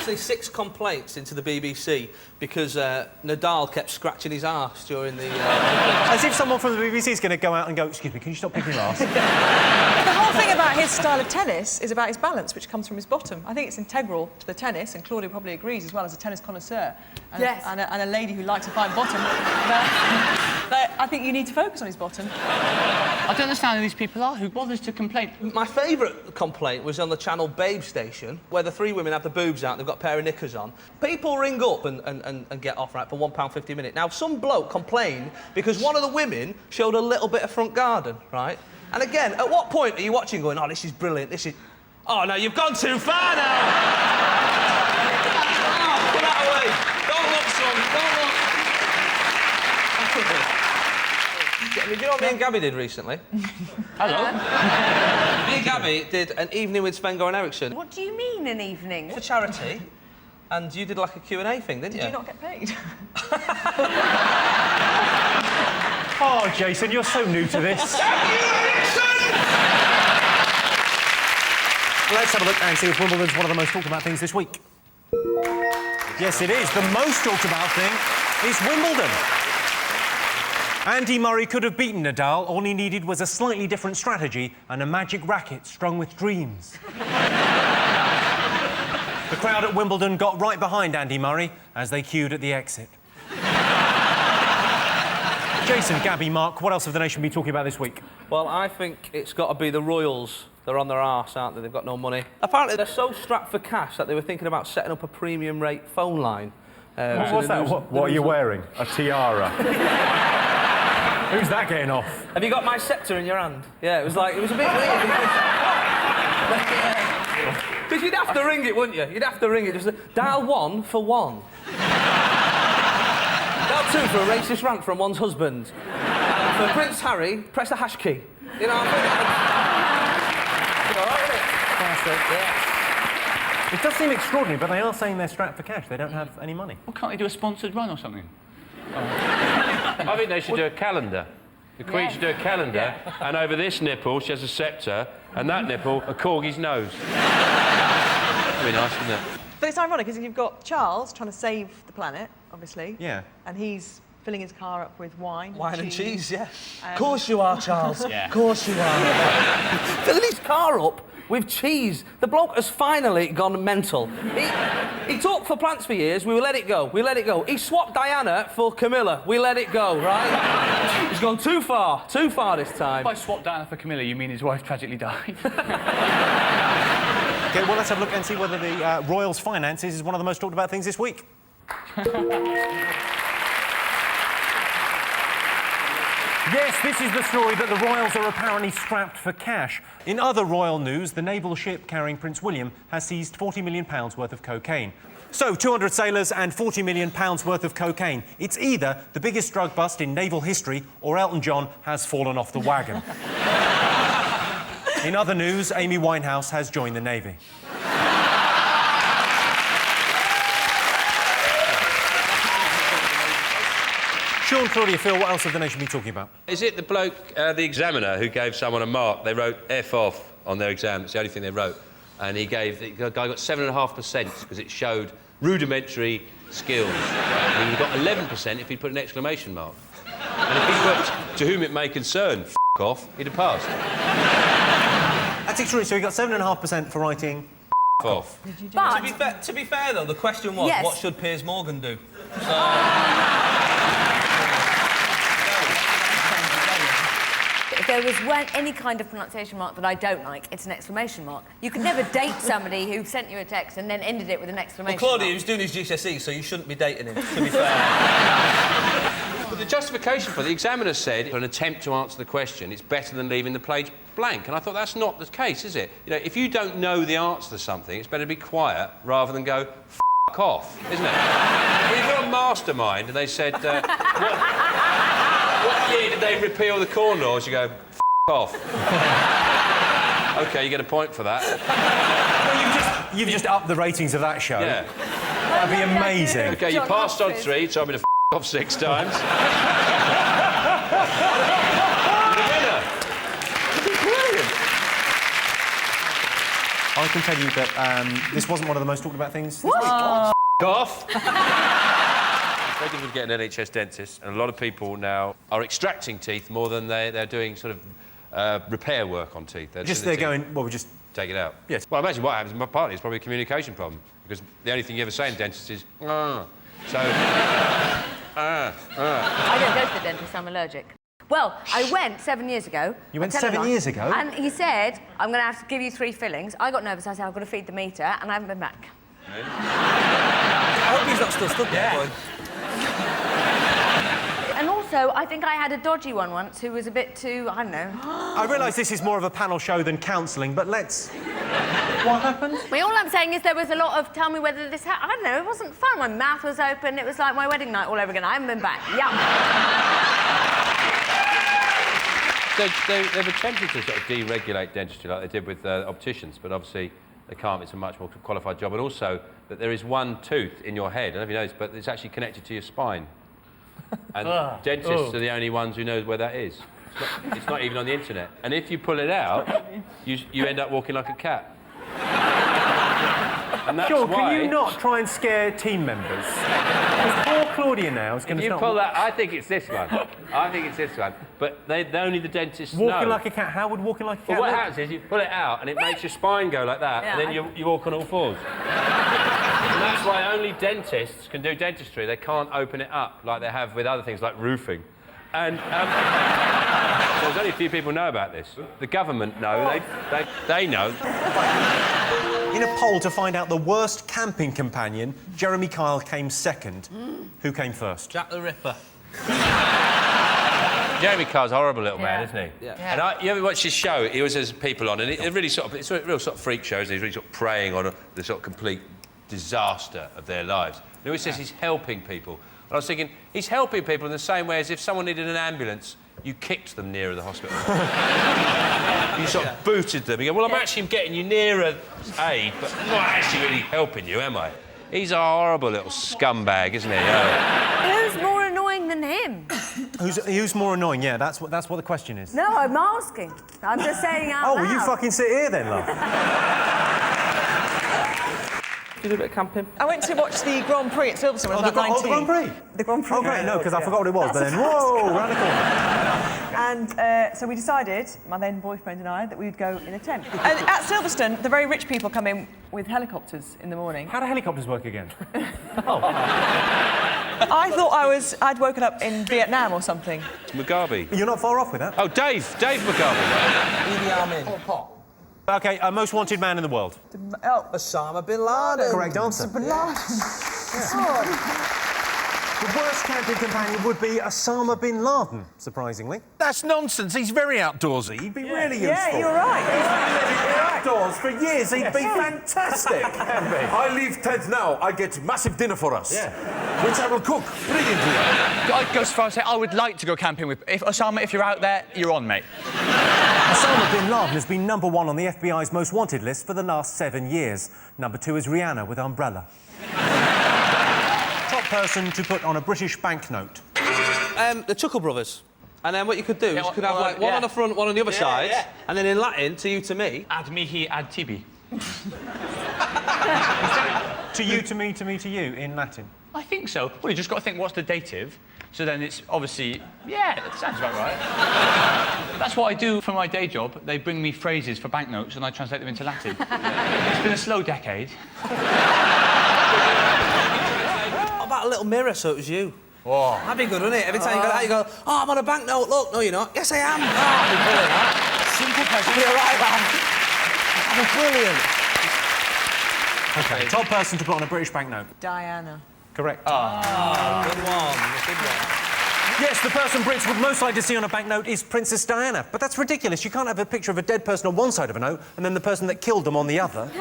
actually 6 complaints into the BBC because Nadal kept scratching his arse during the... As if someone from the BBC is going to go out and go, excuse me, can you stop picking your arse? The whole thing about his style of tennis is about his balance, which comes from his bottom. I think it's integral to the tennis, and Claudia probably agrees as well as a tennis connoisseur. And, yes. And a lady who likes a fine bottom. But I think you need to focus on his bottom. I don't understand who these people are. Who bothers to complain? My favourite complaint was on the channel Babe Station, where the 3 women have the boobs out, they've got a pair of knickers on. People ring up and get off, right, for £1.50 a minute. Now, some bloke complained because one of the women showed a little bit of front garden, right? And again, at what point are you watching going, oh, this is brilliant, this is... Oh, no, you've gone too far now! Oh, put that away! Don't look, son, don't look! Do you know what me and Gabby did recently? Hello? Me and Gabby did an evening with Sven-Goran Eriksson. What do you mean, an evening? For charity. And you did like a Q&A thing, didn't you? Did you not get paid? Oh, Jason, you're so new to this. Let's have a look and see if Wimbledon's one of the most talked about things this week. Yes, it is. The most talked about thing is Wimbledon. Andy Murray could have beaten Nadal. All he needed was a slightly different strategy and a magic racket strung with dreams. The crowd at Wimbledon got right behind Andy Murray as they queued at the exit. Jason, Gabby, Mark, what else have the nation been talking about this week? Well, I think it's got to be the Royals. They're on their arse, aren't they? They've got no money. Apparently, they're so strapped for cash that they were thinking about setting up a premium rate phone line. What's that? What are you wearing? A tiara? Who's that getting off? Have you got my sceptre in your hand? Yeah, it was a bit weird. Because you'd have to ring it, wouldn't you? You'd have to ring it. Just dial 1 for 1. Dial 2 for a racist rant from one's husband. For Prince Harry, press the hash key. You know, I think all right, isn't it? Classic. Yeah. It does seem extraordinary, but they are saying they're strapped for cash. They don't have any money. Well, can't they do a sponsored run or something? I think they should do a calendar. The Queen should do a calendar, and over this nipple she has a sceptre, and that nipple, a corgi's nose. That'd be nice, wouldn't it? But it's ironic, because you've got Charles trying to save the planet, obviously. Yeah. And he's filling his car up with wine and cheese, yeah. Of course you are, Charles. Yeah. Of course you are. Filling his car up with cheese. The bloke has finally gone mental. He talked for plants for years. We let it go. We let it go. He swapped Diana for Camilla. We let it go, right? He's gone too far this time. By swap Diana for Camilla, you mean his wife tragically died? OK, well, let's have a look and see whether the Royals' finances is one of the most talked about things this week. Yes, this is the story that the Royals are apparently strapped for cash. In other royal news, the naval ship carrying Prince William has seized £40 million worth of cocaine. So, 200 sailors and £40 million worth of cocaine. It's either the biggest drug bust in naval history or Elton John has fallen off the wagon. In other news, Amy Winehouse has joined the Navy. Sean, Claudia, Phil, what else have the nation been talking about? Is it the bloke, the examiner, who gave someone a mark? They wrote F off on their exam. It's the only thing they wrote. And the guy got 7.5% because it showed rudimentary skills. And he got 11% if he'd put an exclamation mark. And if he put, to whom it may concern, f*** off, he'd have passed. That's extraordinary. So he got 7.5% for writing f*** off. But... To be fair, though, the question was, Yes. what should Piers Morgan do? So... If there was any kind of pronunciation mark that I don't like, it's an exclamation mark. You could never date somebody who sent you a text and then ended it with an exclamation Well, Claudia, mark. he was doing his GCSE, so you shouldn't be dating him, to be fair. But the justification for the examiner said, for an attempt to answer the question, it's better than leaving the page blank. And I thought, that's not the case, is it? You know, if you don't know the answer to something, it's better to be quiet rather than go, f*** off, isn't it? Well, you've got a mastermind, and they said, what year did they repeal the Corn Laws? You go, f*** off. OK, you get a point for that. Well, you've just upped the ratings of that show. Yeah. That'd be amazing. OK, you passed on 3, told me to f*** off 6 times. You're the winner. Brilliant. I can tell you that this wasn't one of the most talked about things this week. Off. Very difficult to get an NHS dentist, and a lot of people now are extracting teeth more than they're doing sort of repair work on teeth. They're going, well, we just... Take it out. Yes. Well, imagine what happens. Partly it's probably a communication problem, because the only thing you ever say in dentist is, So... I don't go to the dentist, I'm allergic. Well, I went 7 years ago. You went 7 years ago? And he said, I'm going to have to give you 3 fillings. I got nervous, I said, I've got to feed the meter, and I haven't been back. Really? I hope he's not still stood there, boy. And also, I think I had a dodgy one once who was a bit too, I don't know. I realise this is more of a panel show than counselling, but let's... What happened? Well, all I'm saying is there was a lot of tell me whether this I don't know, it wasn't fun. My mouth was open. It was like my wedding night all over again. I haven't been back. Yeah. They've attempted to sort of deregulate dentistry like they did with opticians, but obviously they can't. It's a much more qualified job. And also that there is one tooth in your head, I don't know if you know this, but it's actually connected to your spine. And dentists are the only ones who know where that is. It's not even on the internet. And if you pull it out, you end up walking like a cat. And that's Sure, why... can you not try and scare team members? Because poor Claudia now is going to You start... pull that... I think it's this one. I think it's this one. But only the dentists know. Walking like a cat. How would walking like a cat Well, what look? happens is you pull it out and it makes your spine go like that, Yeah, and then you walk on all fours. And that's why only dentists can do dentistry. They can't open it up like they have with other things like roofing. And so there's only a few people know about this. The government know. They know. In a poll to find out the worst camping companion, Jeremy Kyle came second. Who came first? Jack the Ripper. Jeremy Carr's a horrible little man, isn't he? Yeah. And you ever watch his show? He always has people on, and it really sort of, it's a real sort of freak show, isn't he? He's really sort of preying on the sort of complete disaster of their lives. And he always says he's helping people. And I was thinking, he's helping people in the same way as if someone needed an ambulance, you kicked them nearer the hospital. You sort of booted them. You go, well, I'm actually getting you nearer aid, but I'm not actually really helping you, am I? He's a horrible little scumbag, isn't he? Who's more annoying than him? Who's more annoying? Yeah, that's what the question is. No, I'm asking. I'm just saying out Oh, loud. well, you fucking sit here then, love. Did you do a bit of camping? I went to watch the Grand Prix at Silverstone when I was about 19. the Grand Prix? The Grand Prix. Oh, great, no, because I forgot what it was, but That's then, whoa, round the corner. And so we decided, my then boyfriend and I, that we would go in a tent. And at Silverstone, the very rich people come in with helicopters in the morning. How do helicopters work again? I thought I'd woken up in Vietnam or something. Mugabe. You're not far off with that. Oh, Dave Mugabe. Idi Amin. OK, most wanted man in the world. Osama bin Laden. Correct answer. Bin Laden. The worst camping companion would be Osama bin Laden, surprisingly. That's nonsense. He's very outdoorsy. He'd be really useful. Yeah, you're right. Outdoors for years. He'd be fantastic. I leave tent now. I get massive dinner for us. Yeah. Which I will cook brilliantly. I'd go so far as to say I would like to go camping with... Osama, if you're out there, you're on, mate. Osama bin Laden has been #1 on the FBI's most wanted list for the last 7 years. #2 is Rihanna with Umbrella. Top person to put on a British banknote. The Chuckle Brothers. And then what you could do is you could have like one on the front, one on the other side, and then in Latin, to you, to me. Ad mihi, ad tibi. To you, to me, to me, to you, in Latin. I think so. Well, you just got to think, what's the dative? So then it's obviously... Yeah, that sounds about right. That's what I do for my day job. They bring me phrases for banknotes and I translate them into Latin. It's been a slow decade. What about a little mirror so it was you? Whoa. That'd be good, wouldn't it? Every time you go out, you go, oh, I'm on a banknote, look. No, you're not. Yes, I am. Oh, that'd be brilliant, that. Simple person. Be all right, man. That'd be brilliant. OK, top person to put on a British banknote. Diana. Correct. Good one. Good one. Yes, the person Brits would most like to see on a banknote is Princess Diana. But that's ridiculous. You can't have a picture of a dead person on one side of a note and then the person that killed them on the other.